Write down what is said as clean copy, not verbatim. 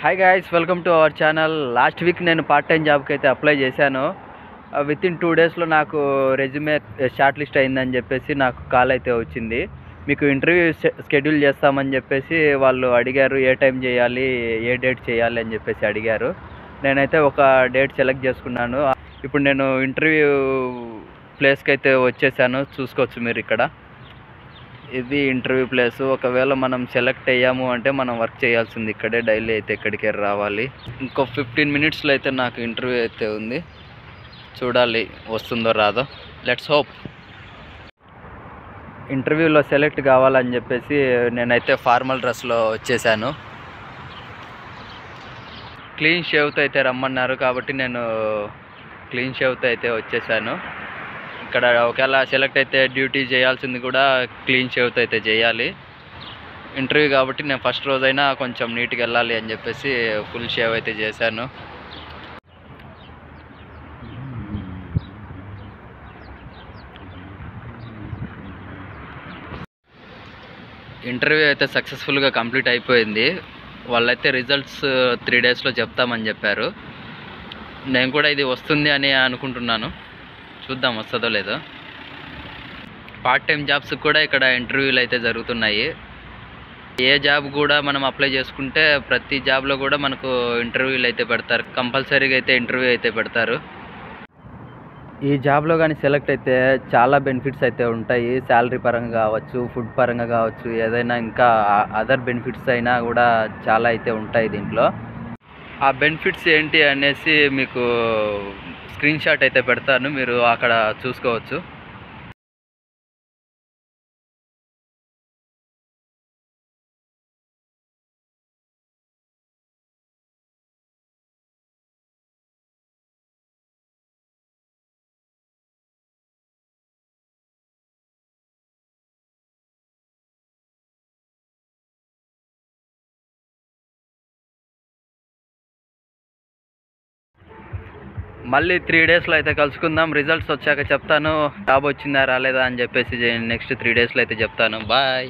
Hi guys, welcome to our channel. Last week నేను part time జాబ్కి అయితే apply చేశాను. విత్ ఇన్ 2 డేస్లో నాకు రెజ్యూమే షార్ట్ లిస్ట్ అయిందని చెప్పేసి నాకు కాల్ అయితే వచ్చింది. మీకు ఇంటర్వ్యూ షెడ్యూల్ చేస్తామని చెప్పేసి వాళ్ళు అడిగారు. ఏ టైం చేయాలి, ఏ డేట్ చేయాలి అని చెప్పేసి అడిగారు. నేనైతే ఒక డేట్ సెలెక్ట్ చేసుకున్నాను. ఇప్పుడు నేను ఇంటర్వ్యూ ప్లేస్కి అయితే వచ్చేసాను. చూసుకోవచ్చు మీరు ఇక్కడ. ఇది ఇంటర్వ్యూ ప్లేస్. ఒకవేళ మనం సెలెక్ట్ అయ్యాము అంటే మనం వర్క్ చేయాల్సింది ఇక్కడే. డైలీ అయితే ఇక్కడికే రావాలి. ఇంకో 15 మినిట్స్లో అయితే నాకు ఇంటర్వ్యూ అయితే ఉంది. చూడాలి వస్తుందో రాదో. Let's hope. ఇంటర్వ్యూలో సెలెక్ట్ కావాలని చెప్పేసి నేనైతే ఫార్మల్ డ్రెస్లో వచ్చేసాను. క్లీన్ షేవ్తో అయితే రమ్మన్నారు కాబట్టి నేను క్లీన్ షేవ్తో అయితే వచ్చేసాను. ఇక్కడ ఒకవేళ సెలెక్ట్ అయితే డ్యూటీ చేయాల్సింది కూడా క్లీన్ షేవ్తో అయితే చేయాలి. ఇంటర్వ్యూ కాబట్టి నేను ఫస్ట్ రోజైనా కొంచెం నీట్గా వెళ్ళాలి అని చెప్పేసి ఫుల్ షేవ్ అయితే చేశాను. ఇంటర్వ్యూ అయితే సక్సెస్ఫుల్గా కంప్లీట్ అయిపోయింది. వాళ్ళైతే రిజల్ట్స్ 3 డేస్లో చెప్తామని చెప్పారు. నేను కూడా ఇది వస్తుంది అని అనుకుంటున్నాను. చూద్దాం వస్తుందో లేదో. పార్ట్ టైం జాబ్స్ కూడా ఇక్కడ ఇంటర్వ్యూలు అయితే జరుగుతున్నాయి. ఏ జాబ్ కూడా మనం అప్లై చేసుకుంటే ప్రతి జాబ్లో కూడా మనకు ఇంటర్వ్యూలు అయితే పెడతారు. కంపల్సరీగా అయితే ఇంటర్వ్యూ అయితే పెడతారు. ఈ జాబ్లో కానీ సెలెక్ట్ అయితే చాలా బెనిఫిట్స్ అయితే ఉంటాయి. శాలరీ పరంగా కావచ్చు, ఫుడ్ పరంగా కావచ్చు, ఏదైనా ఇంకా అదర్ బెనిఫిట్స్ అయినా కూడా చాలా అయితే ఉంటాయి దీంట్లో. ఆ బెనిఫిట్స్ ఏంటి అనేసి మీకు స్క్రీన్ షాట్ అయితే పెడతాను, మీరు అక్కడ చూసుకోవచ్చు. మళ్ళీ 3 డేస్లో అయితే కలుసుకుందాం. రిజల్ట్స్ వచ్చాక చెప్తాను. జాబ్ వచ్చిందా రాలేదా అని చెప్పేసి నెక్స్ట్ 3 డేస్లో అయితే చెప్తాను. బాయ్.